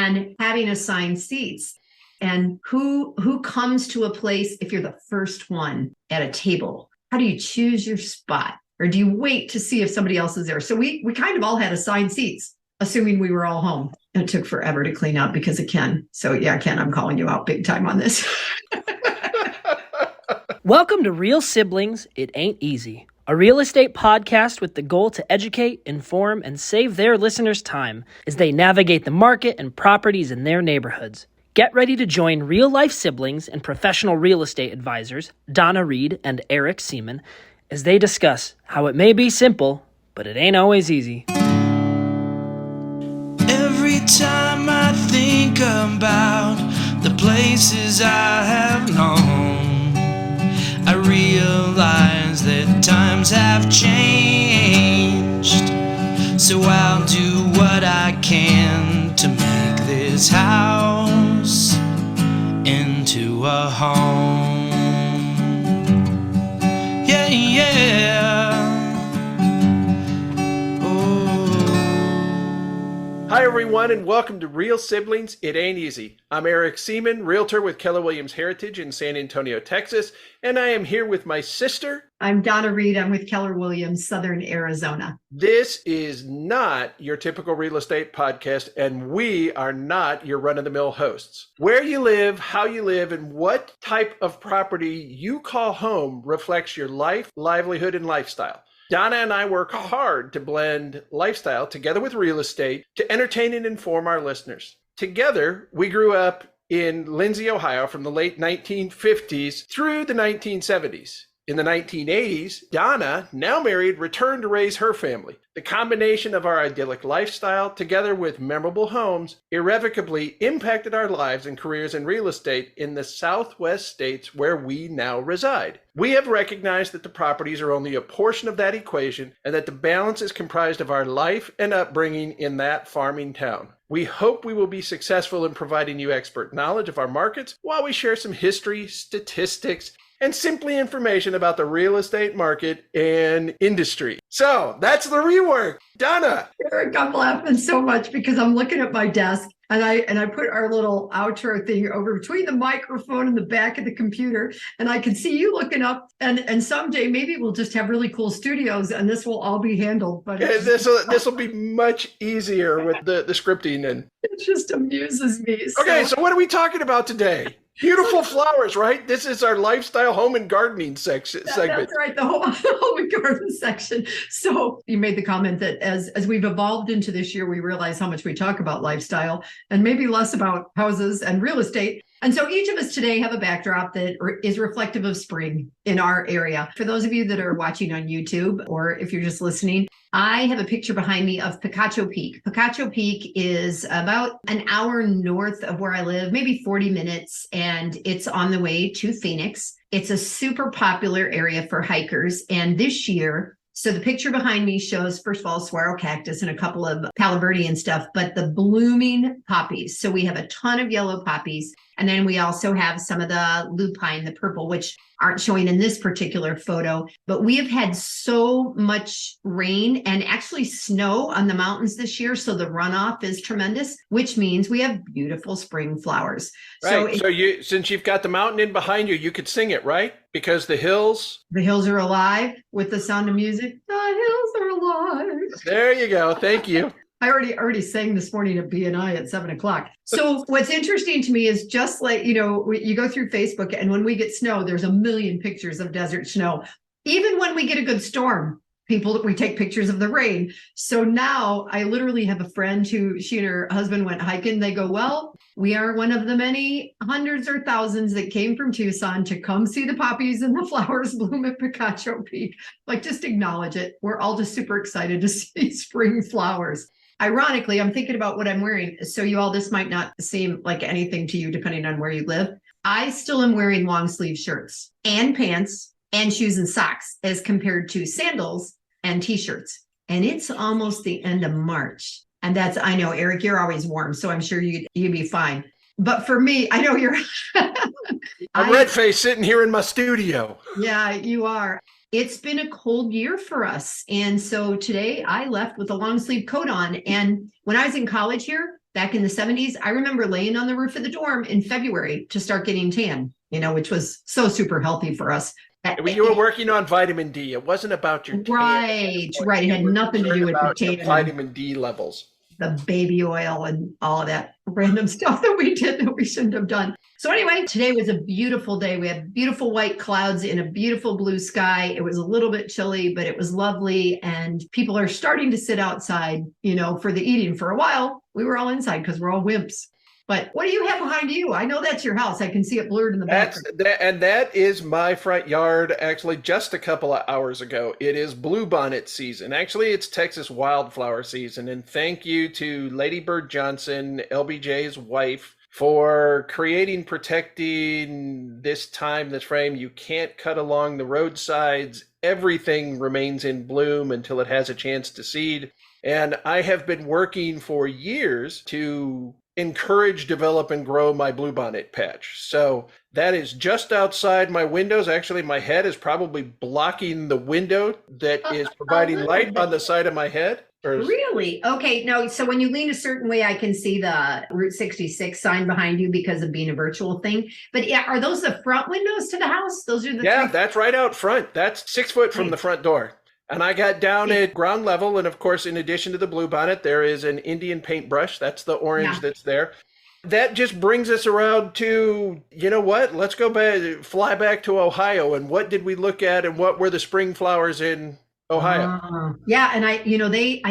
and having assigned seats. And who comes to a place if you're the first one at a table? How do you choose your spot? Or do you wait to see if somebody else is there? So we kind of all had assigned seats, assuming we were all home. It took forever to clean up because of Ken. So yeah, Ken, I'm calling you out big time on this. Welcome to Real Siblings, It Ain't Easy, a real estate podcast with the goal to educate, inform, and save their listeners time as they navigate the market and properties in their neighborhoods. Get ready to join real-life siblings and professional real estate advisors, Donna Reed and Eric Seemann, as they discuss how it may be simple, but it ain't always easy. Every time I think about the places I have known, I realize that times have changed. So I'll do what I can to make this house into a home. Yeah, yeah. Oh. Hi, everyone, and welcome to Real Siblings, It Ain't Easy. I'm Eric Seemann, realtor with Keller Williams Heritage in San Antonio, Texas, and I am here with my sister. I'm Donna Reed. I'm with Keller Williams Southern Arizona. This is not your typical real estate podcast, and we are not your run-of-the-mill hosts. Where you live, how you live, and what type of property you call home reflects your life, livelihood, and lifestyle. Donna and I work hard to blend lifestyle together with real estate to entertain and inform our listeners. Together, we grew up in Lindsey, Ohio from the late 1950s through the 1970s. In the 1980s, Donna, now married, returned to raise her family. The combination of our idyllic lifestyle, together with memorable homes, irrevocably impacted our lives and careers in real estate in the Southwest states where we now reside. We have recognized that the properties are only a portion of that equation and that the balance is comprised of our life and upbringing in that farming town. We hope we will be successful in providing you expert knowledge of our markets while we share some history, statistics, and simply information about the real estate market and industry. So that's the rework. Donna. Eric, I'm laughing so much because I'm looking at my desk and I put our little outro thing over between the microphone and the back of the computer, and I can see you looking up, and someday maybe we'll just have really cool studios and this will all be handled. But this will be much easier with the scripting, and it just amuses me. Okay, so what are we talking about today? Beautiful flowers, right? This is our lifestyle home and gardening segment. That's right, the home and garden section. So you made the comment that as we've evolved into this year, we realize how much we talk about lifestyle and maybe less about houses and real estate. And so each of us today have a backdrop that is reflective of spring in our area. For those of you that are watching on YouTube, or if you're just listening, I have a picture behind me of Picacho Peak. Picacho Peak is about an hour north of where I live, maybe 40 minutes, and it's on the way to Phoenix. It's a super popular area for hikers. And this year, so the picture behind me shows, first of all, saguaro cactus and a couple of palo verde and stuff, but the blooming poppies. So we have a ton of yellow poppies. And then we also have some of the lupine, the purple, which aren't showing in this particular photo. But we have had so much rain and actually snow on the mountains this year. So the runoff is tremendous, which means we have beautiful spring flowers. Right. So you, since you've got the mountain in behind you, you could sing it, right? Because the hills are alive with the sound of music. The hills are alive. There you go. Thank you. I already sang this morning at BNI at 7:00. So what's interesting to me is just like, you go through Facebook, and when we get snow, there's a million pictures of desert snow. Even when we get a good storm, we take pictures of the rain. So now I literally have a friend who she and her husband went hiking. They go, well, we are one of the many hundreds or thousands that came from Tucson to come see the poppies and the flowers bloom at Picacho Peak. Like, just acknowledge it. We're all just super excited to see spring flowers. Ironically, I'm thinking about what I'm wearing. So this might not seem like anything to you depending on where you live. I still am wearing long sleeve shirts and pants and shoes and socks as compared to sandals and t-shirts. And it's almost the end of March. And I know, Eric, you're always warm, so I'm sure you'd be fine. But for me, I know you're... I'm red-faced sitting here in my studio. Yeah, you are. It's been a cold year for us. And so today I left with a long sleeve coat on. And when I was in college here, back in the 70s, I remember laying on the roof of the dorm in February to start getting tan, which was so super healthy for us. When you were working on vitamin D, it wasn't about your tan. Right. It had nothing to do with the tan. Vitamin D levels. The baby oil and all of that random stuff that we did that we shouldn't have done. So anyway, today was a beautiful day. We had beautiful white clouds in a beautiful blue sky. It was a little bit chilly, but it was lovely. And people are starting to sit outside, for the eating. For a while, we were all inside because we're all wimps. But what do you have behind you? I know that's your house. I can see it blurred in the background. And that is my front yard, actually, just a couple of hours ago. It is bluebonnet season. Actually, it's Texas wildflower season. And thank you to Lady Bird Johnson, LBJ's wife, for protecting this frame. You can't cut along the roadsides. Everything remains in bloom until it has a chance to seed. And I have been working for years to encourage, develop, and grow my bluebonnet patch. So that is just outside my windows. Actually, my head is probably blocking the window that is providing light on the side of my head. Really? Okay. No, so when you lean a certain way, I can see the Route 66 sign behind you because of being a virtual thing. But yeah, are those the front windows to the house? Those are the that's right out front. That's 6 foot from the front door. And I got down at ground level. And of course, in addition to the bluebonnet, there is an Indian paintbrush. That's the orange that's there. That just brings us around to, let's go back, fly back to Ohio. And what did we look at and what were the spring flowers in Ohio? Yeah. And I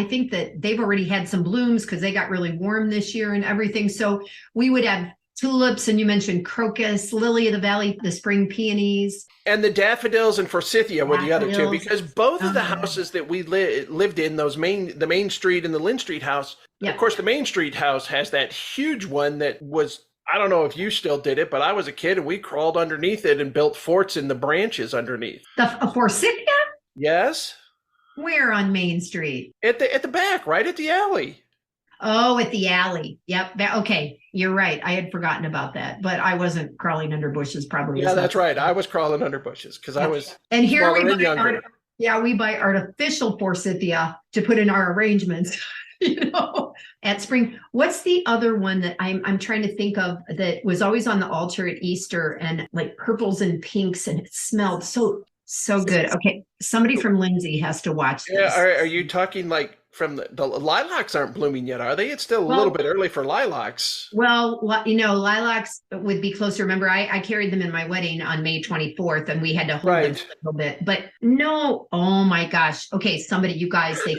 think that they've already had some blooms because they got really warm this year and everything. So we would have tulips, and you mentioned crocus, lily of the valley, the spring peonies. And the daffodils and forsythia were the other two, because both of the houses that we lived in, the Main Street and the Lynn Street house, of course, the Main Street house has that huge one that was, I don't know if you still did it, but I was a kid and we crawled underneath it and built forts in the branches underneath. A forsythia? Yes. Where on Main Street? At the back, right at the alley. Oh, at the alley. Yep. Okay. You're right. I had forgotten about that, but I wasn't crawling under bushes probably. Yeah, that's right. I was crawling under bushes because I was and here smaller and younger. We buy artificial forsythia to put in our arrangements, at spring. What's the other one that I'm trying to think of that was always on the altar at Easter and like purples and pinks, and it smelled so good. Okay. Somebody from Lindsey has to watch this. Yeah. Are you talking like from the lilacs aren't blooming yet, are they? It's still a little bit early for lilacs. Well, lilacs would be closer. Remember, I carried them in my wedding on May 24th and we had to hold them a little bit, but no, oh my gosh. Okay. Somebody, you guys, they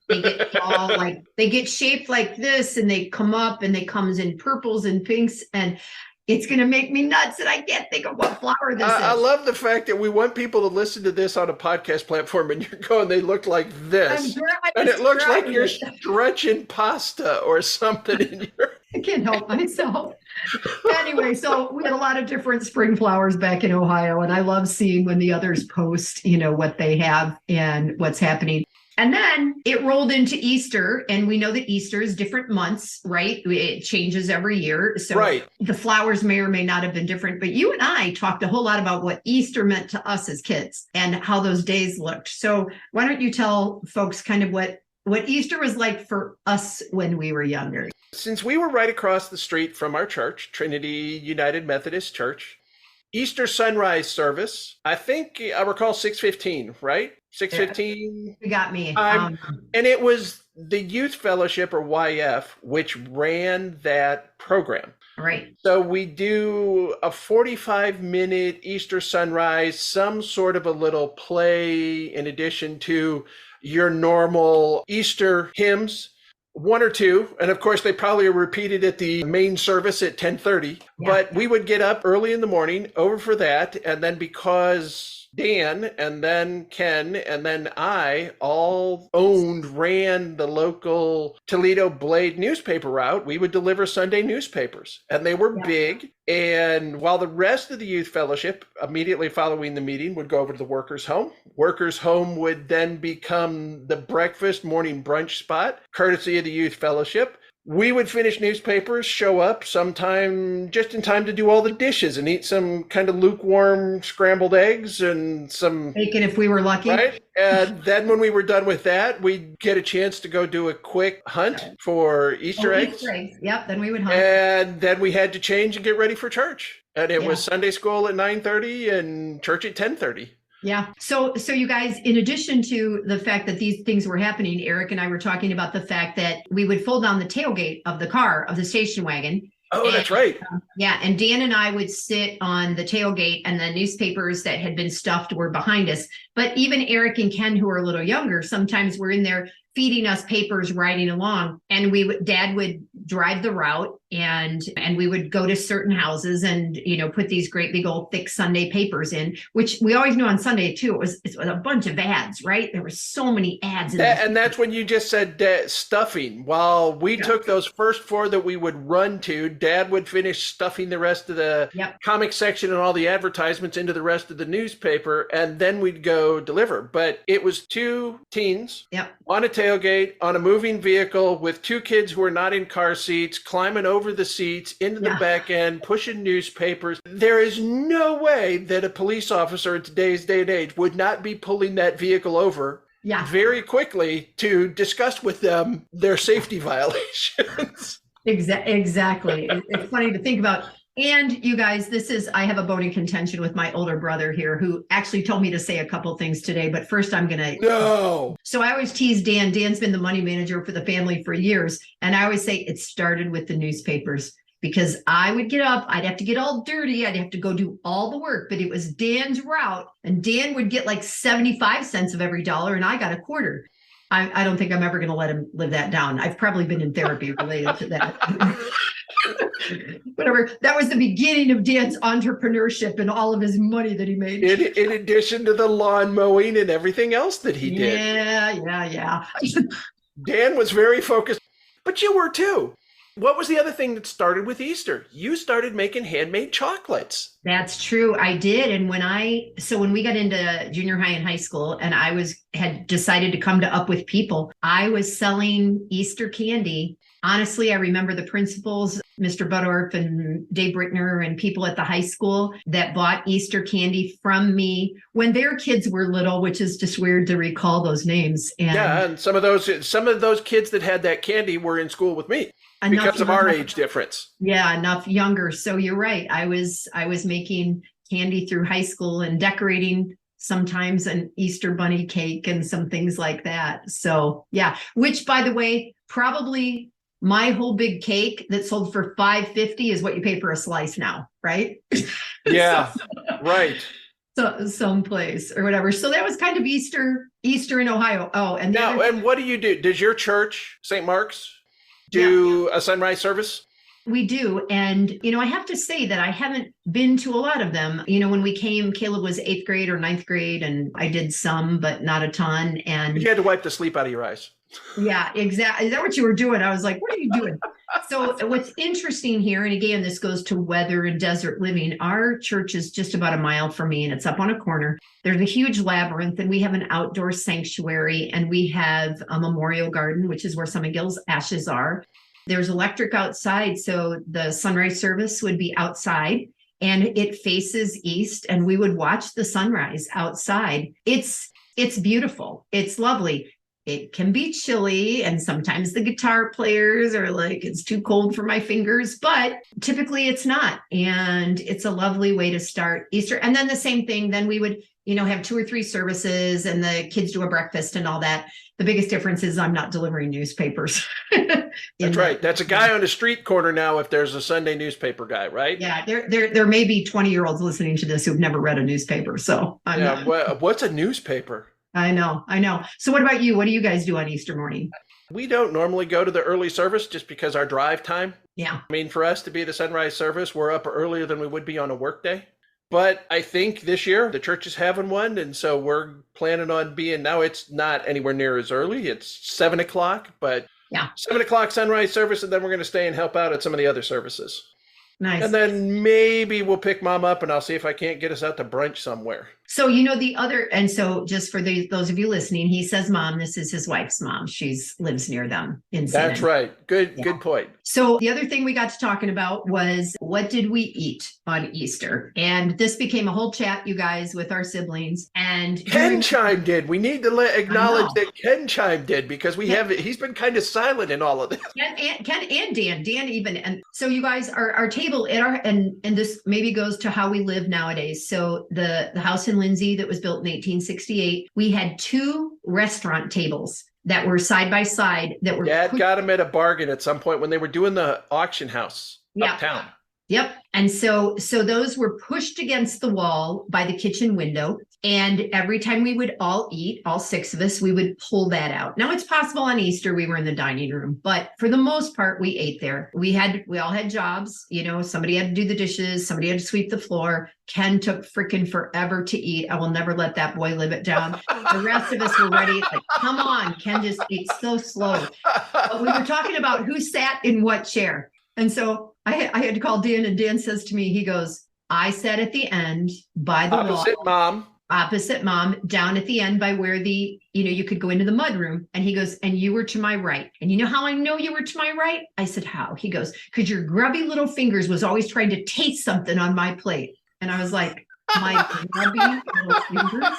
get tall, they get shaped like this and they come up and they comes in purples and pinks, and it's going to make me nuts and I can't think of what flower this is. I love the fact that we want people to listen to this on a podcast platform and you're going, they look like this. And it looks like you're stretching pasta or something in your... I can't help myself. Anyway, so we had a lot of different spring flowers back in Ohio, and I love seeing when the others post, what they have and what's happening. And then it rolled into Easter, and we know that Easter is different months, right? It changes every year. So the flowers may or may not have been different, but you and I talked a whole lot about what Easter meant to us as kids and how those days looked. So why don't you tell folks kind of what Easter was like for us when we were younger? Since we were right across the street from our church, Trinity United Methodist Church, Easter sunrise service, I think I recall 6:15, right? 6:15. You got me. And it was the Youth Fellowship, or YF, which ran that program. Right. So we do a 45-minute Easter sunrise, some sort of a little play in addition to your normal Easter hymns. One or two, and of course they probably are repeated at the main service at 10:30, but we would get up early in the morning over for that, and then because Dan and then Ken and then I all ran the local Toledo Blade newspaper route, we would deliver Sunday newspapers, and they were big. And while the rest of the youth fellowship immediately following the meeting would go over to the workers' home would then become the breakfast morning brunch spot, courtesy of the youth fellowship. We would finish newspapers, show up sometime just in time to do all the dishes and eat some kind of lukewarm scrambled eggs and some bacon if we were lucky. Right. And then when we were done with that, we'd get a chance to go do a quick hunt for Easter eggs. Easter eggs. Yep. Then we would hunt. And then we had to change and get ready for church. And it was Sunday school at 9:30 and church at 10:30. Yeah. So you guys, in addition to the fact that these things were happening, Eric and I were talking about the fact that we would fold down the tailgate of the car, of the station wagon. Oh, that's right. Yeah. And Dan and I would sit on the tailgate, and the newspapers that had been stuffed were behind us. But even Eric and Ken, who are a little younger, sometimes were in there feeding us papers riding along. And Dad would drive the route, and we would go to certain houses and, put these great big old thick Sunday papers in, which we always knew on Sunday too. It was a bunch of ads, right? There were so many ads. And that's when you just said stuffing. While we took those first 4 that we would run to, Dad would finish stuffing the rest of the comic section and all the advertisements into the rest of the newspaper. And then we'd go deliver. But it was 2 teens on a tailgate on a moving vehicle with 2 kids who were not in car seats, climbing over the seats into the back end, pushing newspapers. There is no way that a police officer in today's day and age would not be pulling that vehicle over very quickly to discuss with them their safety violations. Exactly. It's funny to think about. And you guys, I have a bone of contention with my older brother here, who actually told me to say a couple things today, but first I'm going to. No. So I always tease Dan. Dan's been the money manager for the family for years. And I always say it started with the newspapers, because I would get up, I'd have to get all dirty. I'd have to go do all the work, but it was Dan's route, and Dan would get like 75 cents of every dollar, and I got a quarter. I don't think I'm ever going to let him live that down. I've probably been in therapy related to that. Whatever. That was the beginning of Dan's entrepreneurship and all of his money that he made. In addition to the lawn mowing and everything else that he did. Yeah. Dan was very focused, but you were too. What was the other thing that started with Easter? You started making handmade chocolates. That's true. I did. And when we got into junior high and high school, and I had decided to come to Up With People, I was selling Easter candy. Honestly, I remember the principals, Mr. Buttorf and Dave Brickner, and people at the high school that bought Easter candy from me when their kids were little, which is just weird to recall those names. And some of those kids that had that candy were in school with me. Because of our age difference. Yeah, enough younger. So you're right. I was making candy through high school and decorating sometimes an Easter bunny cake and some things like that. So yeah, which, by the way, probably my whole big cake that sold for $5.50 is what you pay for a slice now, right? Yeah, right. So someplace or whatever. So that was kind of Easter in Ohio. Oh, and and what do you do? Does your church, St. Mark's, do a sunrise service? We do. And, I have to say that I haven't been to a lot of them. When we came, Caleb was 8th grade or 9th grade, and I did some, but not a ton. And you had to wipe the sleep out of your eyes. Yeah, exactly. Is that what you were doing? I was like, what are you doing? So what's interesting here, and again, this goes to weather and desert living. Our church is just about a mile from me, and it's up on a corner. There's a huge labyrinth, and we have an outdoor sanctuary, and we have a memorial garden, which is where some of Gil's ashes are. There's electric outside, so the sunrise service would be outside, and it faces east, and we would watch the sunrise outside. It's beautiful. It's lovely. It can be chilly, and sometimes the guitar players are like, it's too cold for my fingers, but typically it's not. And it's a lovely way to start Easter. And then the same thing, then we would, have 2 or 3 services, and the kids do a breakfast and all that. The biggest difference is I'm not delivering newspapers. That's right. That's a guy on a street corner now if there's a Sunday newspaper guy, right? Yeah, there may be 20-year-olds listening to this who've never read a newspaper. So what's a newspaper? I know. So what about you? What do you guys do on Easter morning? We don't normally go to the early service just because our drive time. Yeah. I mean, for us to be at a sunrise service, we're up earlier than we would be on a work day. But I think this year the church is having one. And so we're planning on now it's not anywhere near as early. It's 7 o'clock, but 7 o'clock sunrise service. And then we're going to stay and help out at some of the other services. Nice. And then maybe we'll pick Mom up, and I'll see if I can't get us out to brunch somewhere. So, the other, and so just for those of you listening, he says mom, this is his wife's mom. She's lives near them in Seemann. That's right. Good point. So the other thing we got to talking about was, what did we eat on Easter? And this became a whole chat, you guys, with our siblings. And Ken chimed in. We need to acknowledge that Ken chimed in, because he's been kind of silent in all of this. Ken and Dan even. And so you guys, our table and this maybe goes to how we live nowadays. So the house in Lindsey that was built in 1868, we had 2 restaurant tables that were side by side that were Dad got them at a bargain at some point when they were doing the auction house uptown. Yep. And so those were pushed against the wall by the kitchen window. And every time we would all eat, all 6 of us, we would pull that out. Now, it's possible on Easter we were in the dining room, but for the most part, we ate there. We all had jobs. Somebody had to do the dishes. Somebody had to sweep the floor. Ken took freaking forever to eat. I will never let that boy live it down. The rest of us were ready. Like, come on, Ken just ate so slow. But we were talking about who sat in what chair. And so I had to call Dan, and Dan says to me, he goes, I sat at the end by the wall. Opposite mom, down at the end by where you could go into the mud room. And he goes, and you were to my right. And you know how I know you were to my right? I said, how? He goes, because your grubby little fingers was always trying to taste something on my plate. And I was like, my grubby little fingers?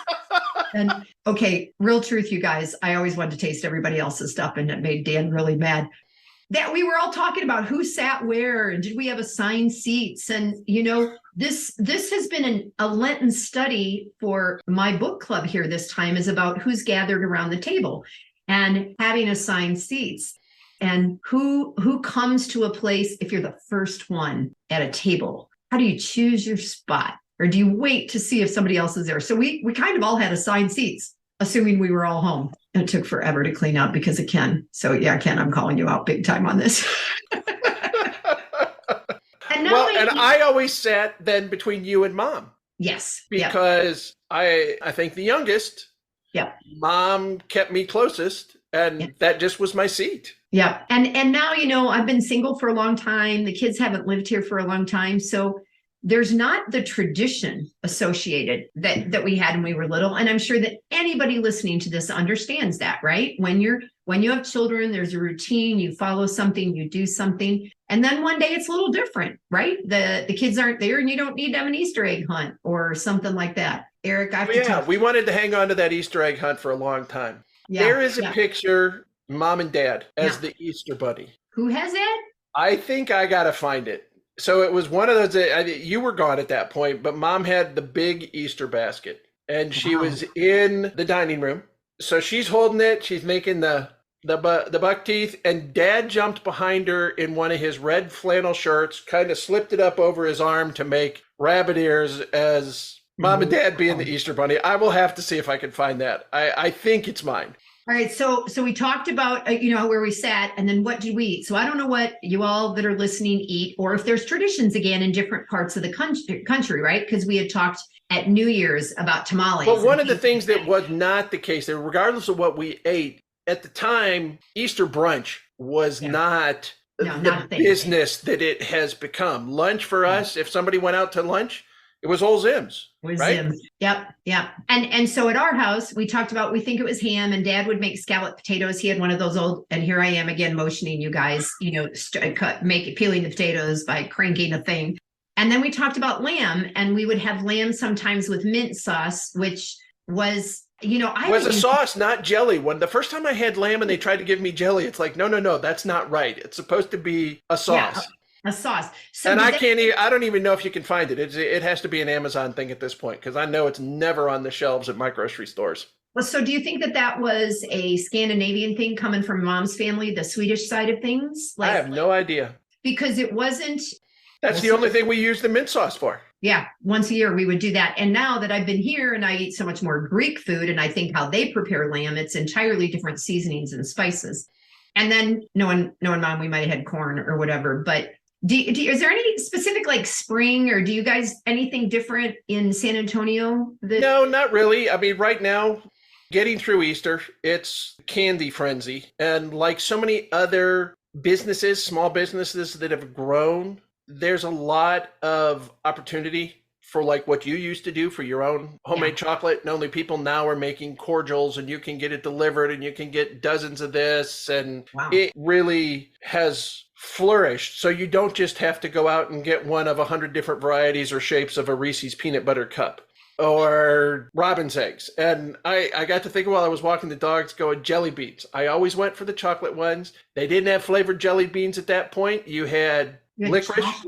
And okay, real truth, you guys, I always wanted to taste everybody else's stuff, and it made Dan really mad. That we were all talking about who sat where, and did we have assigned seats? And this has been a Lenten study for my book club here this time, is about who's gathered around the table and having assigned seats, and who comes to a place if you're the first one at a table. How do you choose your spot? Or do you wait to see if somebody else is there? So we kind of all had assigned seats, assuming we were all home. And it took forever to clean up because of Ken. So yeah, Ken, I'm calling you out big time on this. And I always sat then between you and mom. Yes. Because I think the youngest. Yeah. Mom kept me closest, and that just was my seat. Yeah. And now, I've been single for a long time. The kids haven't lived here for a long time. So there's not the tradition associated that we had when we were little. And I'm sure that anybody listening to this understands that, right? When you have children, there's a routine, you follow something, you do something. And then one day it's a little different, right? The kids aren't there, and you don't need to have an Easter egg hunt or something like that. Eric, we wanted to hang on to that Easter egg hunt for a long time. Yeah, there is a picture, mom and dad as the Easter bunny. Who has it? I think I got to find it. So it was one of those, you were gone at that point, but mom had the big Easter basket, and she was in the dining room. So she's holding it. She's making the buck teeth, and dad jumped behind her in one of his red flannel shirts, kind of slipped it up over his arm to make rabbit ears as mom and dad being the Easter bunny. I will have to see if I can find that. I think it's mine. All right. So we talked about, where we sat, and then what did we eat? So I don't know what you all that are listening eat, or if there's traditions again in different parts of the country, right? Because we had talked at New Year's about tamales. But one of the things that was not the case, that regardless of what we ate at the time, Easter brunch was not the business that it has become. Lunch for us, if somebody went out to lunch, it was old Zim's. Right? Yep. And so at our house, we talked about, we think it was ham, and dad would make scalloped potatoes. He had one of those old, and here I am again motioning you guys, peeling the potatoes by cranking a thing. And then we talked about lamb, and we would have lamb sometimes with mint sauce, which was, was a sauce, not jelly. When the first time I had lamb and they tried to give me jelly, it's like, no, that's not right. It's supposed to be a sauce. Yeah. A sauce. So and I don't even know if you can find it. It has to be an Amazon thing at this point, because I know it's never on the shelves at my grocery stores. Well, so do you think that was a Scandinavian thing coming from mom's family, the Swedish side of things? I have no idea. Because it wasn't. That's the only thing we use the mint sauce for. Yeah. Once a year we would do that. And now that I've been here and I eat so much more Greek food, and I think how they prepare lamb, it's entirely different seasonings and spices. And then knowing mom, we might have had corn or whatever, but is there any specific spring, or do you guys anything different in San Antonio? No, not really. I mean, right now, getting through Easter, it's candy frenzy. And like so many other businesses, small businesses that have grown, there's a lot of opportunity for like what you used to do for your own homemade chocolate. And only people now are making cordials, and you can get it delivered, and you can get dozens of this. And it really has flourished. So you don't just have to go out and get one of 100 different varieties or shapes of a Reese's peanut butter cup or Robin's eggs. And I got to thinking while I was walking the dogs, going jelly beans. I always went for the chocolate ones. They didn't have flavored jelly beans at that point. You had licorice.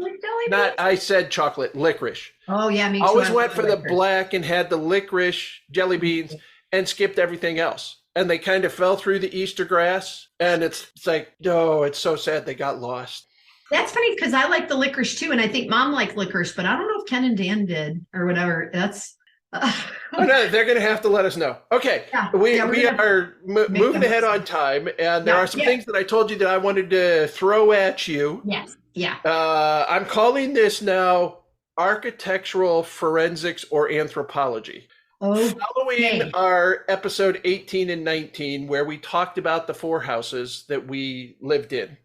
I said chocolate, licorice. Oh yeah, me too. Always went for the black and had the licorice jelly beans and skipped everything else. And they kind of fell through the Easter grass. And it's like, no, it's so sad they got lost. That's funny because I like the licorice too. And I think Mom liked licorice, but I don't know if Ken and Dan did or whatever. That's... oh, no, they're going to have to let us know. Okay. We are moving ahead on time. And there are some things that I told you that I wanted to throw at you. Yes. Yeah. I'm calling this now architectural forensics or anthropology. Following our episode 18 and 19, where we talked about the 4 houses that we lived in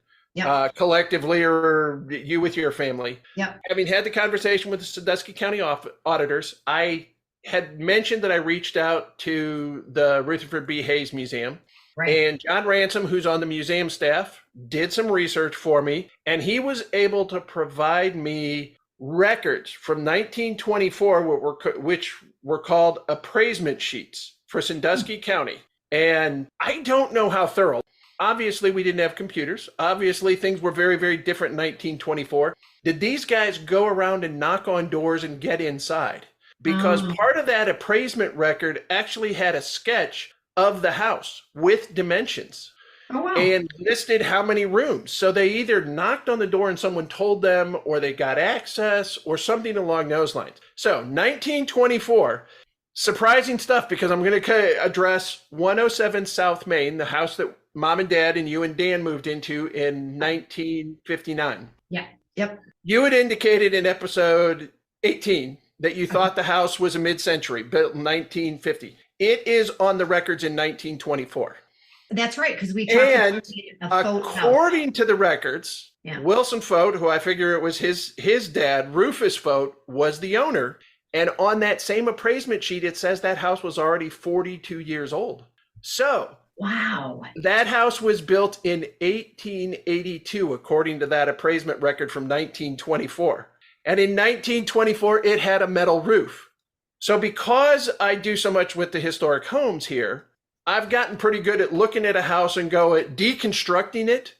collectively, or you with your family. Having had the conversation with the Sandusky County auditors, I had mentioned that I reached out to the Rutherford B Hayes Museum. And John Ransom, who's on the museum staff, did some research for me, and he was able to provide me records from 1924, which were called appraisement sheets for Sandusky County. And I don't know how thorough. Obviously, we didn't have computers. Obviously, things were very, very different in 1924. Did these guys go around and knock on doors and get inside? Because part of that appraisement record actually had a sketch of the house with dimensions and listed how many rooms. So they either knocked on the door and someone told them, or they got access or something along those lines. So 1924, surprising stuff, because I'm going to address 107 South Main, the house that Mom and Dad and you and Dan moved into in 1959. You had indicated in episode 18 that you thought the house was a mid-century, built in 1950. It is on the records in 1924. That's right, because we talked about according to the records, Wilson Fote, who I figure it was his dad, Rufus Fote, was the owner. And on that same appraisement sheet, it says that house was already 42 years old. So that house was built in 1882, according to that appraisement record from 1924. And in 1924, it had a metal roof. So because I do so much with the historic homes here, I've gotten pretty good at looking at a house and deconstructing it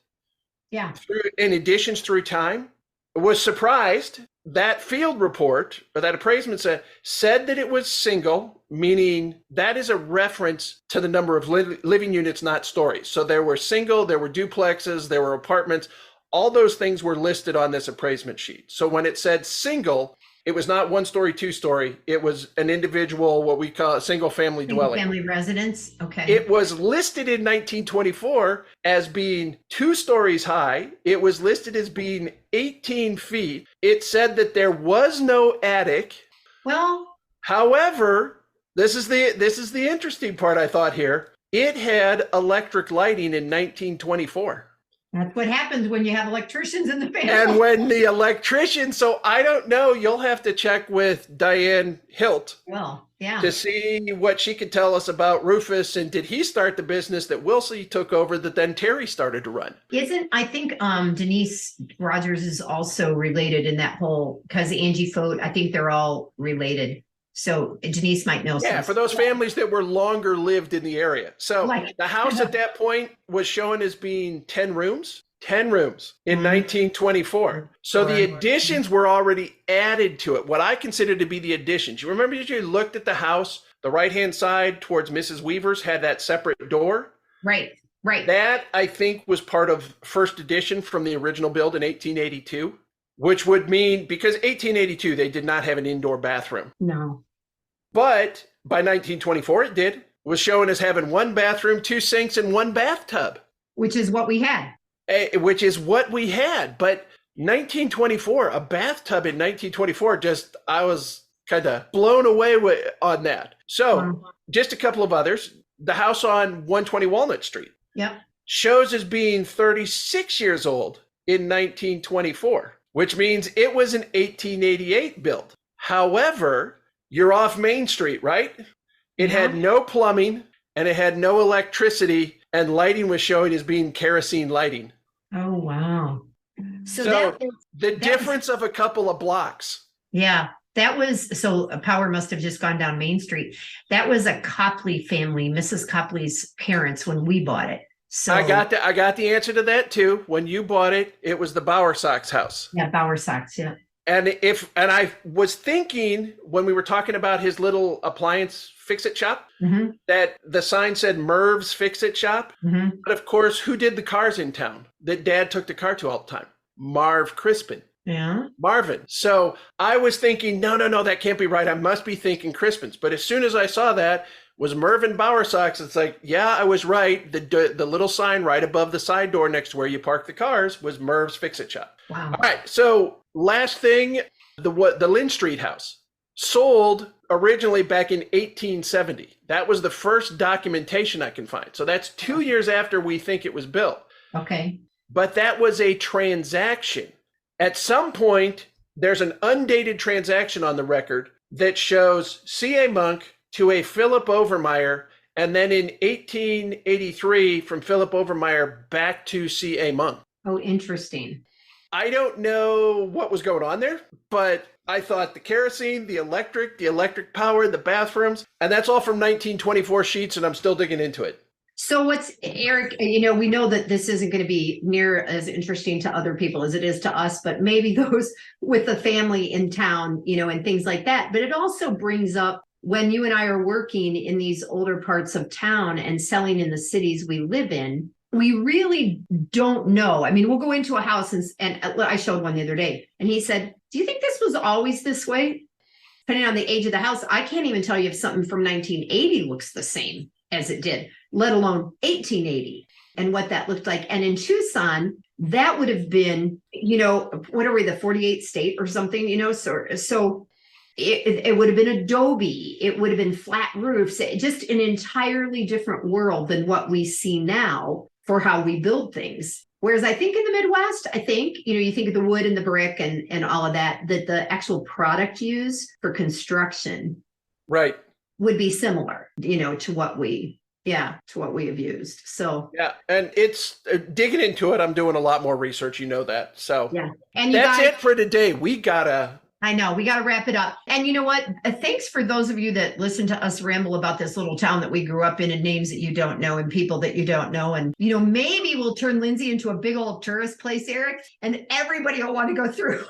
in additions through time. Was surprised that field report, or that appraisement said that it was single, meaning that is a reference to the number of living units, not stories. So there were single, there were duplexes, there were apartments. All those things were listed on this appraisement sheet. So when it said single, it was not 1 story, 2 story. It was an individual, what we call a single family dwelling. Family residence. Okay. It was listed in 1924 as being 2 stories high. It was listed as being 18 feet. It said that there was no attic. Well, however, this is the interesting part I thought here. It had electric lighting in 1924. That's what happens when you have electricians in the family. And when the electrician, so I don't know, you'll have to check with Diane Hilt to see what she could tell us about Rufus. And did he start the business that Wilson took over that then Terry started to run? I think Denise Rogers is also related in that whole, because Angie Fote, I think they're all related. So Denise might know. Yeah, for those families that were longer lived in the area. So the house at that point was shown as being 10 rooms. 10 rooms in 1924. So the additions were already added to it. What I consider to be the additions. You remember as you looked at the house, the right-hand side towards Mrs. Weaver's had that separate door? Right. That, I think, was part of first addition from the original build in 1882, which would mean, because 1882, they did not have an indoor bathroom. No. But by 1924, it did. It was shown as having 1 bathroom, 2 sinks, and 1 bathtub. Which is what we had. But 1924, a bathtub in 1924, I was kind of blown away on that. So just a couple of others. The house on 120 Walnut Street shows as being 36 years old in 1924, which means it was an 1888 build. However, you're off Main Street, right? It had no plumbing and it had no electricity, and lighting was showing as being kerosene lighting. Oh, wow. So the difference of a couple of blocks. Yeah, so power must have just gone down Main Street. That was a Copley family, Mrs. Copley's parents, when we bought it. So I got the answer to that too. When you bought it, it was the Bowersox house. Yeah, Bowersox, yeah. And I was thinking when we were talking about his little appliance fix-it shop, that the sign said Merv's Fix-It Shop. But of course, who did the cars in town that Dad took the car to all the time? Marv Crispin. Yeah. Marvin. So I was thinking, no, that can't be right. I must be thinking Crispin's. But as soon as I saw that was Mervyn Bowersox, it's like, yeah, I was right. The little sign right above the side door next to where you park the cars was Merv's Fix-It Shop. Wow. All right. So last thing, the Lynn Street house sold originally back in 1870. That was the first documentation I can find. So that's 2 years after we think it was built. Okay. But that was a transaction. At some point, there's an undated transaction on the record that shows C.A. Monk to a Philip Overmeyer, and then in 1883 from Philip Overmeyer back to C.A. Monk. Oh, interesting. I don't know what was going on there, but I thought the kerosene, the electric power, the bathrooms, and that's all from 1924 sheets, and I'm still digging into it. So Eric, we know that this isn't going to be near as interesting to other people as it is to us, but maybe those with the family in town, and things like that. But it also brings up when you and I are working in these older parts of town and selling in the cities we live in, we really don't know. I mean, we'll go into a house and I showed one the other day and he said, do you think this was always this way? Depending on the age of the house, I can't even tell you if something from 1980 looks the same as it did, let alone 1880 and what that looked like. And in Tucson, that would have been, what are we, the 48th state or something, so it would have been adobe, it would have been flat roofs, just an entirely different world than what we see now for how we build things. Whereas I think in the Midwest, you think of the wood and the brick and all of that the actual product used for construction right would be similar, to what we have used. So yeah, and it's digging into it. I'm doing a lot more research, that. So yeah, and that's it for today. We gotta wrap it up. And you know what? Thanks for those of you that listen to us ramble about this little town that we grew up in and names that you don't know and people that you don't know. And, maybe we'll turn Lindsey into a big old tourist place, Eric, and everybody will want to go through.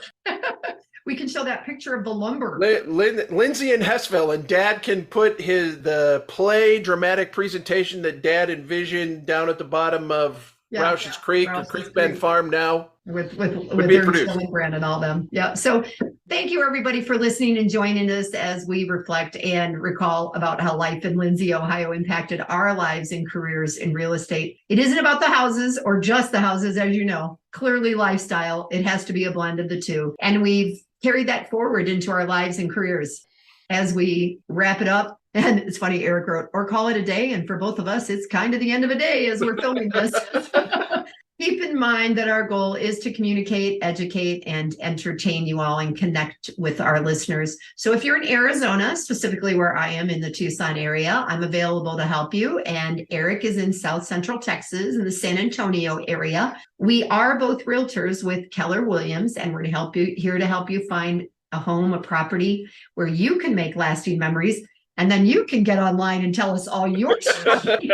We can show that picture of the lumber. Lindsey in Hessville, and Dad can put the play dramatic presentation that Dad envisioned down at the bottom of Roush's Creek or Creek Bend Farm now. With Brand and all them. Yeah. So thank you everybody for listening and joining us as we reflect and recall about how life in Lindsey, Ohio impacted our lives and careers in real estate. It isn't about the houses or just the houses, as you know. Clearly lifestyle. It has to be a blend of the two. And we've carried that forward into our lives and careers as we wrap it up. And it's funny, Eric wrote, or call it a day. And for both of us, it's kind of the end of a day as we're filming this. Keep in mind that our goal is to communicate, educate, and entertain you all and connect with our listeners. So if you're in Arizona, specifically where I am in the Tucson area, I'm available to help you. And Eric is in South Central Texas in the San Antonio area. We are both realtors with Keller Williams, and we're here to help you find a home, a property where you can make lasting memories. And then you can get online and tell us all your stories.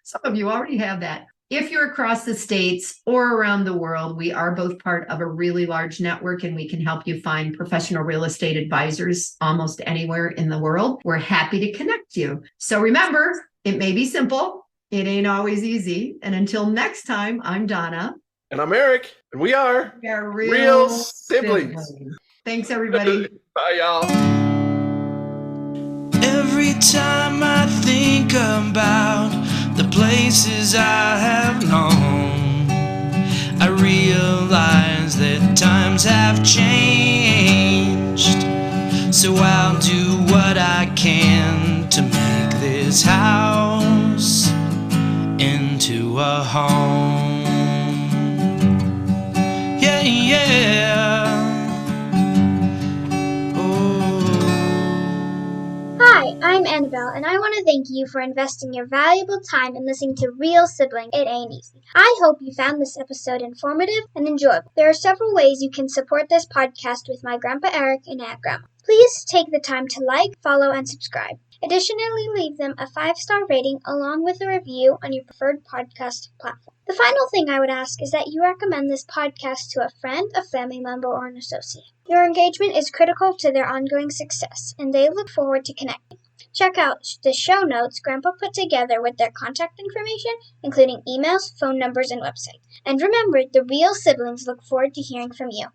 Some of you already have that. If you're across the states or around the world, we are both part of a really large network and we can help you find professional real estate advisors almost anywhere in the world. We're happy to connect you. So remember, it may be simple. It ain't always easy. And until next time, I'm Donna. And I'm Eric. And we are real siblings. Thanks, everybody. Bye, y'all. Every time I think about the places I have known, I realize that times have changed. So I'll do what I can to make this house into a home. Yeah, yeah. Oh. Isabel, and I want to thank you for investing your valuable time in listening to Real Sibling. It Ain't Easy. I hope you found this episode informative and enjoyable. There are several ways you can support this podcast with my Grandpa Eric and Aunt Grandma. Please take the time to like, follow, and subscribe. Additionally, leave them a 5-star rating along with a review on your preferred podcast platform. The final thing I would ask is that you recommend this podcast to a friend, a family member, or an associate. Your engagement is critical to their ongoing success, and they look forward to connecting. Check out the show notes Grandpa put together with their contact information, including emails, phone numbers, and websites. And remember, the Real Siblings look forward to hearing from you.